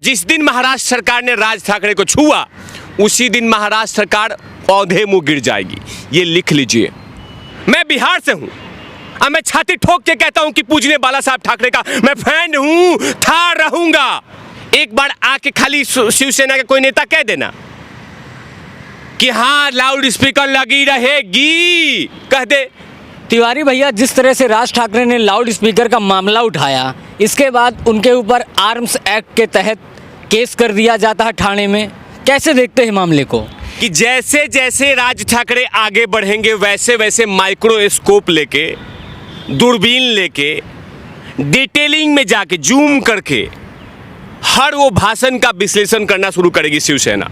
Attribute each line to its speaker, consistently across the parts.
Speaker 1: जिस दिन महाराष्ट्र सरकार ने राज ठाकरे को छुआ उसी दिन महाराष्ट्र सरकार पौधे मुंह गिर जाएगी। ये लिख लीजिए। मैं बिहार से हूं और मैं छाती ठोक के कहता हूं कि पूजनीय बाला साहब ठाकरे का मैं फैन हूं, था, रहूंगा। एक बार आके खाली शिवसेना के कोई नेता कह देना कि हाँ लाउड स्पीकर लगी रहेगी, कह दे।
Speaker 2: तिवारी भैया, जिस तरह से राज ठाकरे ने लाउड स्पीकर का मामला उठाया, इसके बाद उनके ऊपर आर्म्स एक्ट के तहत केस कर दिया जाता है थाने में, कैसे देखते हैं मामले को?
Speaker 1: कि जैसे जैसे राज ठाकरे आगे बढ़ेंगे वैसे वैसे माइक्रोस्कोप लेके, दूरबीन लेके, डिटेलिंग में जाके जूम करके हर वो भाषण का विश्लेषण करना शुरू करेगी शिवसेना।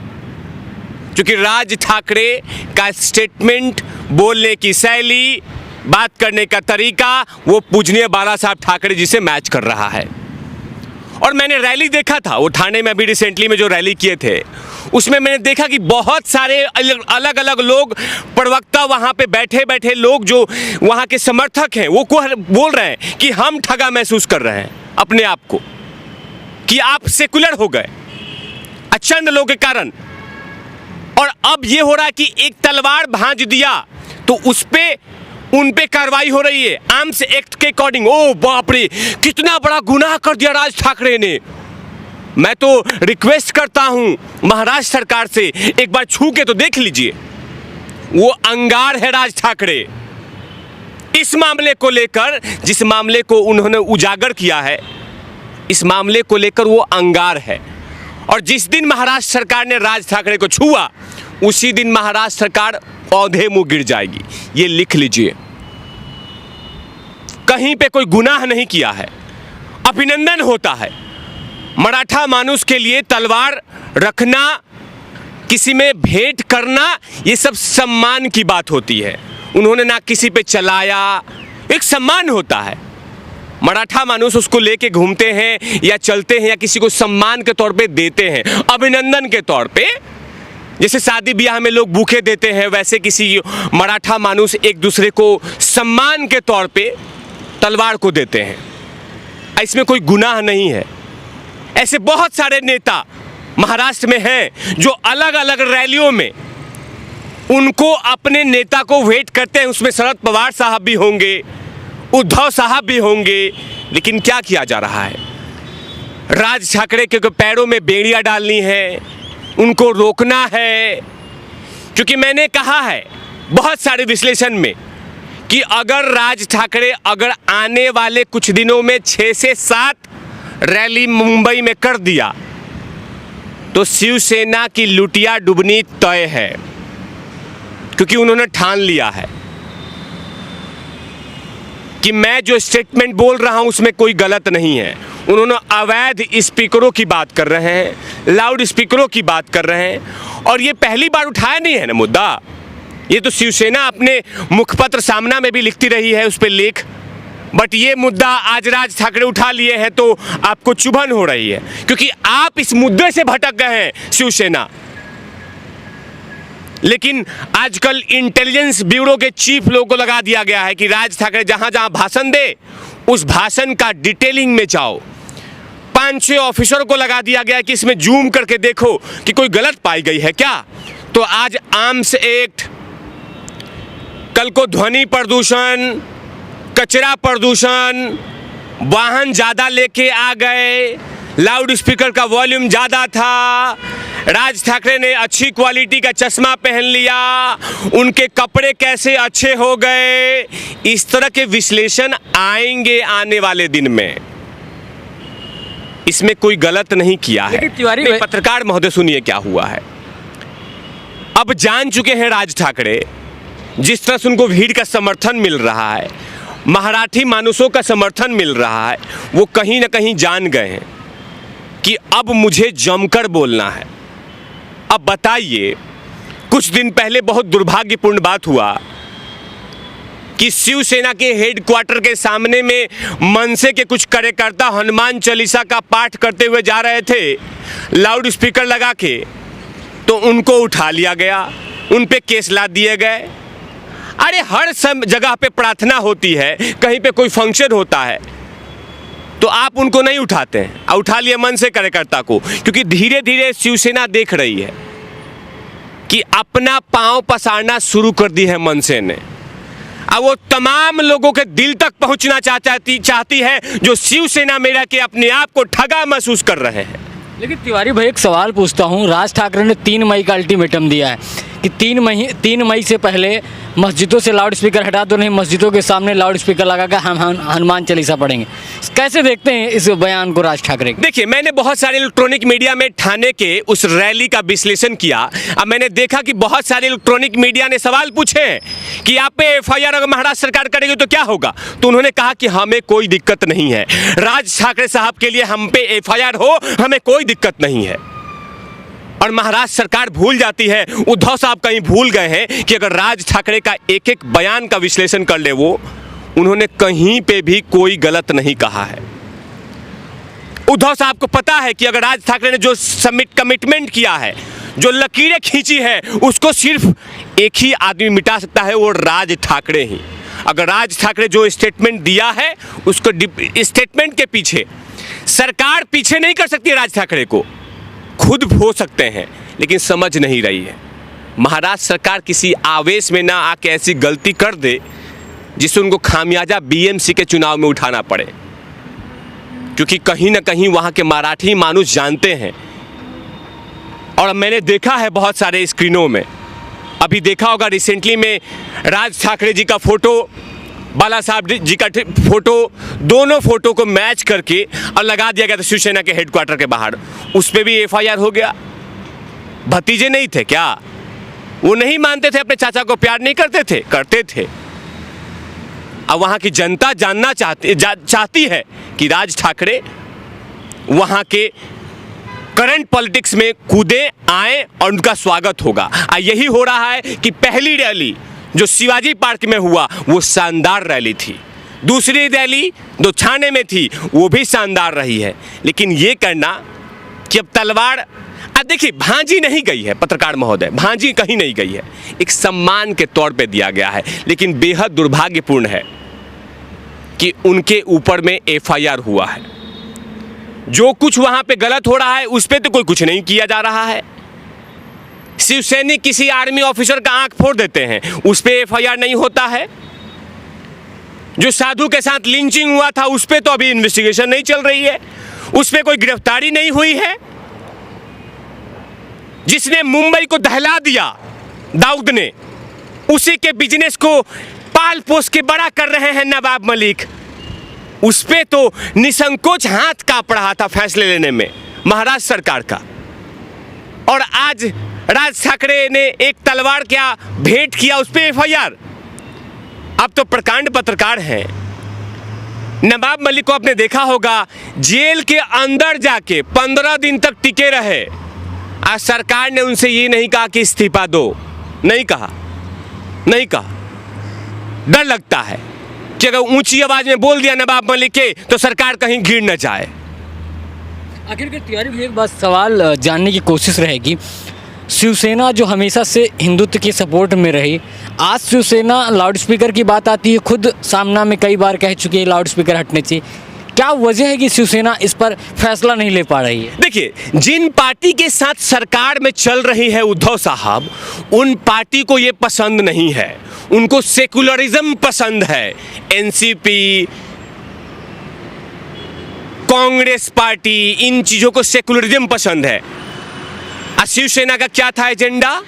Speaker 1: क्योंकि राज ठाकरे का स्टेटमेंट, बोलने की शैली, बात करने का तरीका वो पूजनीय बाला साहब ठाकरे जी से मैच कर रहा है। और मैंने रैली देखा था वो थाने में, अभी रिसेंटली में जो रैली किए थे उसमें मैंने देखा कि बहुत सारे अलग अलग लोग, प्रवक्ता, वहाँ पे बैठे बैठे लोग जो वहाँ के समर्थक हैं वो बोल रहे हैं कि हम ठगा महसूस कर रहे हैं अपने आप को, कि आप सेकुलर हो गए चंद लोगों के कारण। और अब ये हो रहा है कि एक तलवार भांज दिया तो उन पे कार्रवाई हो रही है आर्म्स एक्ट के अकॉर्डिंग। ओ बाप रे, कितना बड़ा गुनाह कर दिया राज ठाकरे ने। मैं तो रिक्वेस्ट करता हूं महाराष्ट्र सरकार से, एक बार छू के तो देख लीजिए। वो अंगार है राज ठाकरे। इस मामले को लेकर, जिस मामले को उन्होंने उजागर किया है, इस मामले को लेकर वो अंगार है। और जिस दिन महाराष्ट्र सरकार ने राज ठाकरे को छुआ उसी दिन महाराष्ट्र सरकार पौधे मुंह गिर जाएगी। ये लिख लीजिए। कहीं पे कोई गुनाह नहीं किया है, अभिनंदन होता है। मराठा मानुष के लिए तलवार रखना, किसी में भेंट करना, ये सब सम्मान की बात होती है। उन्होंने ना किसी पे चलाया, एक सम्मान होता है। मराठा मानुष उसको लेके घूमते हैं या चलते हैं या किसी को सम्मान के तौर पे देते हैं, अभिनंदन के तौर पे। जैसे शादी ब्याह में लोग बूके देते हैं, वैसे किसी मराठा मानुष एक दूसरे को सम्मान के तौर पे तलवार को देते हैं। इसमें कोई गुनाह नहीं है। ऐसे बहुत सारे नेता महाराष्ट्र में हैं जो अलग अलग रैलियों में उनको अपने नेता को वेट करते हैं। उसमें शरद पवार साहब भी होंगे, उद्धव साहब भी होंगे। लेकिन क्या किया जा रहा है? राज ठाकरे के पैरों में बेड़ियां डालनी है, उनको रोकना है। क्योंकि मैंने कहा है बहुत सारे विश्लेषण में कि अगर राज ठाकरे आने वाले कुछ दिनों में 6 से 7 रैली मुंबई में कर दिया तो शिवसेना की लुटिया डूबनी तय है। क्योंकि उन्होंने ठान लिया है कि मैं जो स्टेटमेंट बोल रहा हूं उसमें कोई गलत नहीं है। उन्होंने अवैध स्पीकरों की बात कर रहे हैं, लाउड स्पीकरों की बात कर रहे हैं। और ये पहली बार उठाया नहीं है ना मुद्दा। ये तो शिवसेना अपने मुखपत्र सामना में भी लिखती रही है उस पर लेख। बट ये मुद्दा आज राज ठाकरे उठा लिए हैं तो आपको चुभन हो रही है, क्योंकि आप इस मुद्दे से भटक गए हैं शिवसेना। लेकिन आजकल इंटेलिजेंस ब्यूरो के चीफ लोगों को लगा दिया गया है कि राज ठाकरे जहां जहां भाषण दे उस भाषण का डिटेलिंग में जाओ। 5-6 ऑफिसर को लगा दिया गया कि इसमें जूम करके देखो कि कोई गलत पाई गई है क्या। तो आज आर्म्स एक्ट, कल को ध्वनि प्रदूषण, कचरा प्रदूषण, वाहन ज़्यादा लेके आ गए, लाउड स्पीकर का वॉल्यूम ज़्यादा था, राज ठाकरे ने अच्छी क्वालिटी का चश्मा पहन लिया, उनके कपड़े कैसे अच्छे हो गए, इस तरह के विश्लेषण आएंगे आने वाले दिन में। इसमें कोई गलत नहीं किया है। पत्रकार महोदय सुनिए क्या हुआ है। अब जान चुके हैं राज ठाकरे, जिस तरह से उनको भीड़ का समर्थन मिल रहा है, मराठी मानुषों का समर्थन मिल रहा है, वो कहीं ना कहीं जान गए हैं कि अब मुझे जमकर बोलना है। अब बताइए, कुछ दिन पहले बहुत दुर्भाग्यपूर्ण बात हुआ कि शिवसेना के हेडक्वार्टर के सामने में मनसे के कुछ कार्यकर्ता हनुमान चालीसा का पाठ करते हुए जा रहे थे लाउड स्पीकर लगा के, तो उनको उठा लिया गया, उन पे केस लाद दिए गए। अरे हर जगह पे प्रार्थना होती है, कहीं पे कोई फंक्शन होता है, तो आप उनको नहीं उठाते हैं, और उठा लिए मन से कार्यकर्ता को, क्योंकि धीरे धीरे शिवसेना देख रही है कि अपना पांव पसारना शुरू कर दी है मनसे ने। अब वो तमाम लोगों के दिल तक पहुंचना चाहती है जो शिवसेना में रह के अपने आप को ठगा महसूस कर रहे हैं।
Speaker 2: लेकिन तिवारी भाई एक सवाल पूछता हूँ, राज ठाकरे ने 3 मई का अल्टीमेटम दिया है कि 3 मई से पहले मस्जिदों से लाउड स्पीकर हटा दो, नहीं मस्जिदों के सामने लाउड स्पीकर लगाकर हम हनुमान चालीसा पढ़ेंगे। कैसे देखते हैं इस बयान को राज ठाकरे?
Speaker 1: देखिए, मैंने बहुत सारे इलेक्ट्रॉनिक मीडिया में ठाणे के उस रैली का विश्लेषण किया। अब मैंने देखा कि बहुत सारे इलेक्ट्रॉनिक मीडिया ने सवाल पूछे कि आप पे FIR अगर महाराष्ट्र सरकार करेगी तो क्या होगा, तो उन्होंने कहा कि हमें कोई दिक्कत नहीं है, राज ठाकरे साहब के लिए हम पे FIR हो, हमें कोई दिक्कत नहीं है। और महाराष्ट्र सरकार भूल जाती है, उद्धव साहब कहीं भूल गए हैं कि अगर राज ठाकरे का एक एक बयान का विश्लेषण कर ले वो, उन्होंने कहीं पे भी कोई गलत नहीं कहा है। उद्धव साहब को पता है कि अगर राज ठाकरे ने जो कमिटमेंट किया है, जो लकीरें खींची है, उसको सिर्फ एक ही आदमी मिटा सकता है, वो राज ठाकरे ही। अगर राज ठाकरे जो स्टेटमेंट दिया है, उसको स्टेटमेंट के पीछे सरकार पीछे नहीं कर सकती, राज ठाकरे को खुद हो सकते हैं, लेकिन समझ नहीं रही है। महाराष्ट्र सरकार किसी आवेश में ना आके ऐसी गलती कर दे जिससे उनको खामियाजा BMC के चुनाव में उठाना पड़े, क्योंकि कहीं ना कहीं वहाँ के मराठी मानुष जानते हैं। और मैंने देखा है बहुत सारे स्क्रीनों में, अभी देखा होगा रिसेंटली में राज ठाकरे जी का फोटो, बाला साहब जी का फोटो, दोनों फोटो को मैच करके और लगा दिया गया था शिवसेना के हेडक्वार्टर के बाहर। उस पर भी FIR हो गया। भतीजे नहीं थे क्या? वो नहीं मानते थे, अपने चाचा को प्यार नहीं करते थे? करते थे। अब वहाँ की जनता जानना चाहती है कि राज ठाकरे वहाँ के करंट पॉलिटिक्स में कूदे आए और उनका स्वागत होगा। यही हो रहा है कि पहली रैली जो शिवाजी पार्क में हुआ वो शानदार रैली थी, दूसरी रैली जो ठाणे में थी वो भी शानदार रही है। लेकिन ये करना कि अब तलवार, अब देखिए भांजी नहीं गई है, पत्रकार महोदय, भांजी कहीं नहीं गई है, एक सम्मान के तौर पे दिया गया है। लेकिन बेहद दुर्भाग्यपूर्ण है कि उनके ऊपर में FIR हुआ है। जो कुछ वहां पे गलत हो रहा है उस पर तो कोई कुछ नहीं किया जा रहा है। शिवसैनिक किसी आर्मी ऑफिसर का आंख फोड़ देते हैं, उस पर FIR नहीं होता है। जो साधु के साथ लिंचिंग हुआ था उस पर तो अभी इन्वेस्टिगेशन नहीं चल रही है, उस पर कोई गिरफ्तारी नहीं हुई है। जिसने मुंबई को दहला दिया दाऊद ने, उसी के बिजनेस को पाल पोस के बड़ा कर रहे हैं नवाब मलिक, उस पे तो निसंकोच हाथ कांप रहा था फैसले लेने में महाराष्ट्र सरकार का। और आज राज ठाकरे ने एक तलवार क्या भेंट किया, उस पे FIR। अब तो प्रकांड पत्रकार हैं। नवाब मलिक को आपने देखा होगा, जेल के अंदर जाके 15 दिन तक टिके रहे। आज सरकार ने उनसे ये नहीं कहा कि इस्तीफा दो, नहीं कहा। डर लगता है कि अगर ऊंची आवाज में बोल दिया नवाब मलिक के तो सरकार कहीं गिर न जाए।
Speaker 2: आखिर के तिवारी भी एक बात सवाल जानने की कोशिश रहेगी, शिवसेना जो हमेशा से हिंदुत्व की सपोर्ट में रही, आज शिवसेना लाउड स्पीकर की बात आती है, खुद सामना में कई बार कह चुकी है लाउड स्पीकर हटने चाहिए। क्या वजह है कि शिवसेना इस पर फैसला नहीं ले पा रही है? देखिए,
Speaker 1: जिन पार्टी के साथ सरकार में चल रही है उद्धव साहब, उन पार्टी को ये पसंद नहीं है, उनको सेकुलरिज्म पसंद है। NCP, कांग्रेस पार्टी, इन चीजों को सेकुलरिज्म पसंद है। शिवसेना का क्या था एजेंडा?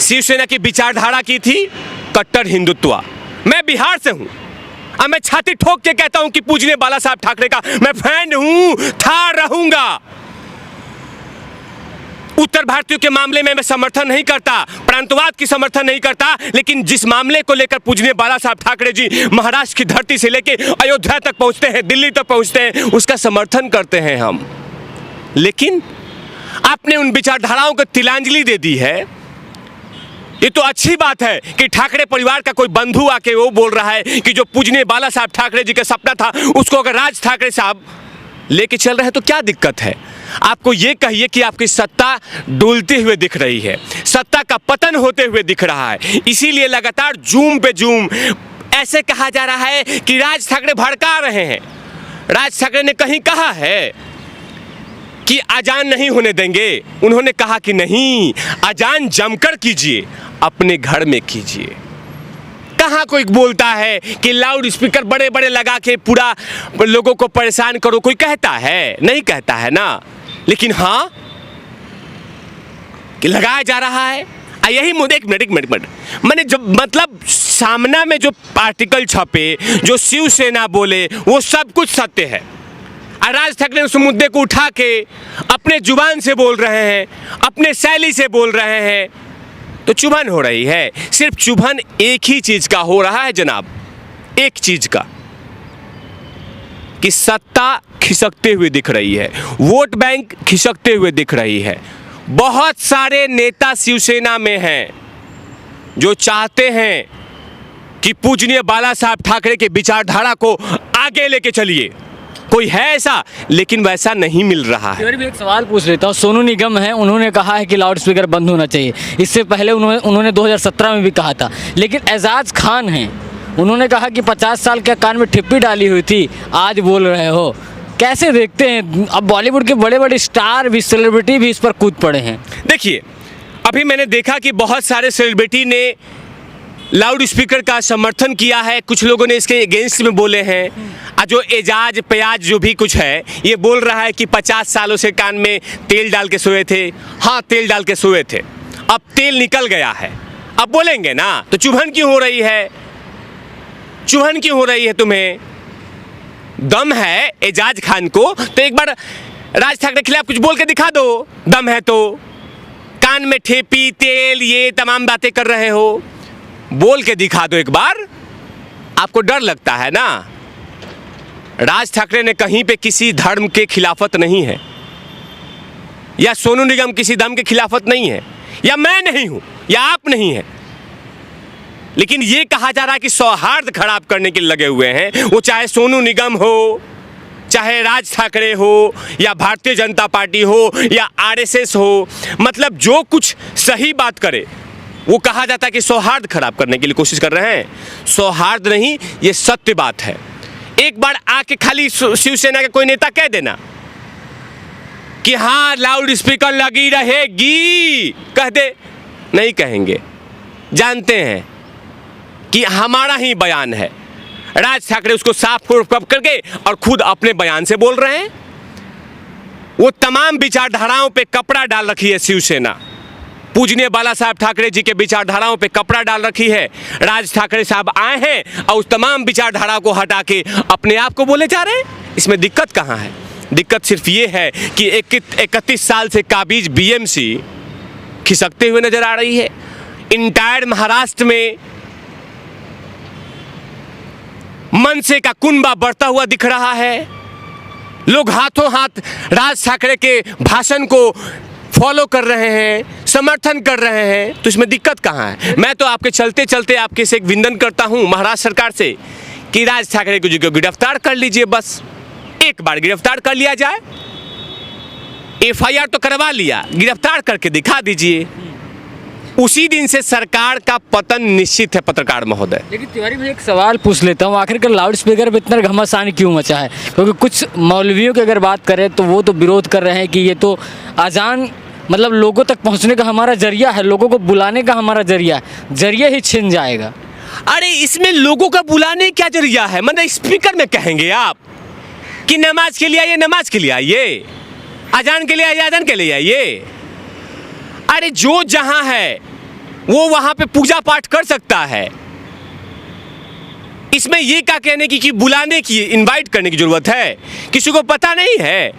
Speaker 1: शिवसेना की विचारधारा की थी कट्टर हिंदुत्व। मैं बिहार से हूं, अब मैं छाती ठोक के कहता हूं कि पूजने बाला साहब ठाकरे का मैं फैन हूं, था, रहूंगा। उत्तर भारतीयों के मामले में मैं समर्थन नहीं करता, प्रांतवाद की समर्थन नहीं करता, लेकिन जिस मामले को लेकर पूजने बाला साहब ठाकरे जी महाराष्ट्र की धरती से लेकर अयोध्या तक पहुंचते हैं, दिल्ली तक पहुंचते हैं, उसका समर्थन करते हैं हम। लेकिन आपने उन विचारधाराओं को तिलांजलि दे दी है। ये तो अच्छी बात है कि ठाकरे परिवार का कोई बंधु आके वो बोल रहा है कि जो पूजने बाला साहब ठाकरे जी का सपना था उसको अगर राज ठाकरे साहब लेके चल रहे हैं तो क्या दिक्कत है? आपको ये कहिए कि आपकी सत्ता डोलते हुए दिख रही है, सत्ता का पतन होते हुए दिख रहा है, इसीलिए लगातार जूम पे जूम ऐसे कहा जा रहा है कि राज ठाकरे भड़का रहे हैं। राज ठाकरे ने कहीं कहा है कि अजान नहीं होने देंगे? उन्होंने कहा कि नहीं, अजान जमकर कीजिए, अपने घर में कीजिए। कहाँ कोई बोलता है कि लाउड स्पीकर बड़े बड़े लगा के पूरा लोगों को परेशान करो? कोई कहता है? नहीं कहता है ना। लेकिन हाँ कि लगाया जा रहा है। यही मुद्दे, एक मिनट मैंने जब मतलब सामना में जो आर्टिकल छपे, जो शिवसेना बोले, वो सब कुछ सत्य है। राज ठाकरे उस मुद्दे को उठा के अपने जुबान से बोल रहे हैं, अपने शैली से बोल रहे हैं, तो चुभन हो रही है। सिर्फ चुभन एक ही चीज का हो रहा है जनाब, एक चीज का, कि सत्ता खिसकते हुए दिख रही है, वोट बैंक खिसकते हुए दिख रही है। बहुत सारे नेता शिवसेना में हैं जो चाहते हैं कि पूजनीय बाला साहब ठाकरे के विचारधारा को आगे लेके चलिए। कोई है ऐसा, लेकिन वैसा नहीं मिल रहा है।
Speaker 2: फिर भी एक सवाल पूछ लेता हूँ। सोनू निगम है, उन्होंने कहा है कि लाउड स्पीकर बंद होना चाहिए। इससे पहले उन्होंने 2017 में भी कहा था। लेकिन एजाज खान हैं, उन्होंने कहा कि 50 साल के कान में ठिप्पी डाली हुई थी, आज बोल रहे हो। कैसे देखते हैं? अब बॉलीवुड के बड़े बड़े स्टार भी, सेलिब्रिटी भी इस पर कूद पड़े हैं।
Speaker 1: देखिए, अभी मैंने देखा कि बहुत सारे सेलिब्रिटी ने लाउड स्पीकर का समर्थन किया है, कुछ लोगों ने इसके अगेंस्ट में बोले हैं। जो एजाज प्याज जो भी कुछ है, ये बोल रहा है कि 50 सालों से कान में तेल डाल के सोए थे। हाँ, तेल डाल के सोए थे, अब तेल निकल गया है, अब बोलेंगे ना। तो चुभन क्यों हो रही है? चुभन क्यों हो रही है? तुम्हें दम है एजाज खान को, तो एक बार राज ठाकरे के खिलाफ कुछ बोल के दिखा दो। दम है तो कान में ठेपी, तेल, ये तमाम बातें कर रहे हो, बोल के दिखा दो एक बार। आपको डर लगता है ना। राज ठाकरे ने कहीं पे किसी धर्म के खिलाफत नहीं है, या सोनू निगम किसी धर्म के खिलाफत नहीं है, या मैं नहीं हूं, या आप नहीं है। लेकिन ये कहा जा रहा है कि सौहार्द खराब करने के लिए लगे हुए हैं, वो चाहे सोनू निगम हो, चाहे राज ठाकरे हो, या भारतीय जनता पार्टी हो, या आरएसएस हो। मतलब जो कुछ सही बात करे वो कहा जाता है कि सौहार्द खराब करने के लिए कोशिश कर रहे हैं। सौहार्द नहीं, ये सत्य बात है। एक बार आके खाली शिवसेना के कोई नेता कह देना कि हाँ लाउड स्पीकर लगी रहेगी, कह दे, नहीं कहेंगे। जानते हैं कि हमारा ही बयान है। राज ठाकरे उसको साफ करके और खुद अपने बयान से बोल रहे हैं। वो तमाम विचारधाराओं पे कपड़ा डाल रखी है शिवसेना, पूजनीय बाला साहब ठाकरे जी के विचारधाराओं पे कपड़ा डाल रखी है। राज ठाकरे साहब आए हैं और उस तमाम विचारधारा को हटा के अपने आप को बोले जा रहे हैं। इसमें दिक्कत कहाँ है? दिक्कत सिर्फ ये है कि 31 साल से काबिज बीएमसी खिसकते हुए नजर आ रही है। इंटायर महाराष्ट्र में मनसे का कुनबा बढ़ता हुआ दिख रहा है। लोग हाथों हाथ राज ठाकरे के भाषण को फॉलो कर रहे हैं, समर्थन कर रहे हैं। तो इसमें दिक्कत कहाँ है? मैं तो आपके चलते चलते आपके से एक विनती करता हूँ महाराष्ट्र सरकार से कि राज ठाकरे को गिरफ्तार कर लीजिए। बस एक बार गिरफ्तार कर लिया जाए। एफआईआर तो करवा लिया, गिरफ्तार करके दिखा दीजिए। उसी दिन से सरकार का पतन निश्चित है पत्रकार महोदय।
Speaker 2: लेकिन तिवारी भाई एक सवाल पूछ लेता हूँ, आखिरकार लाउड स्पीकर पर इतना घमासान क्यों मचा है? क्योंकि कुछ मौलवियों की अगर बात करें तो वो तो विरोध कर रहे हैं कि ये तो अजान मतलब लोगों तक पहुंचने का हमारा जरिया है, लोगों को बुलाने का हमारा जरिया है, जरिया ही छिन जाएगा।
Speaker 1: अरे इसमें लोगों का बुलाने क्या जरिया है? मतलब स्पीकर में कहेंगे आप कि नमाज के लिए आइए, नमाज के लिए आइए, अजान के लिए आइए, अजान के लिए आइए। अरे जो जहां है वो वहां पे पूजा पाठ कर सकता है। इसमें ये क्या कहने की कि बुलाने की, इनवाइट करने की जरूरत है? किसी को पता नहीं है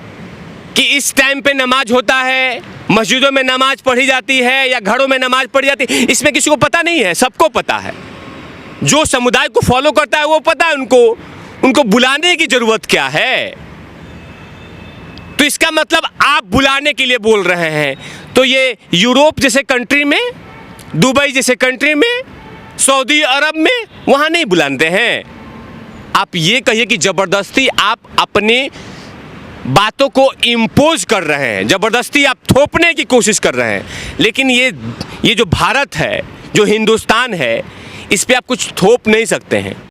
Speaker 1: कि इस टाइम पे नमाज होता है, मस्जिदों में नमाज पढ़ी जाती है या घरों में नमाज पढ़ी जाती है? इसमें किसी को पता नहीं है? सबको पता है। जो समुदाय को फॉलो करता है वो पता है उनको बुलाने की जरूरत क्या है? तो इसका मतलब आप बुलाने के लिए बोल रहे हैं। तो ये यूरोप जैसे कंट्री में, दुबई जैसे कंट्री में, सऊदी अरब में, वहां नहीं बुलाते हैं। आप ये कहिए कि जबरदस्ती आप अपने बातों को इम्पोज कर रहे हैं, जबरदस्ती आप थोपने की कोशिश कर रहे हैं। लेकिन ये जो भारत है, जो हिंदुस्तान है, इस पे आप कुछ थोप नहीं सकते हैं।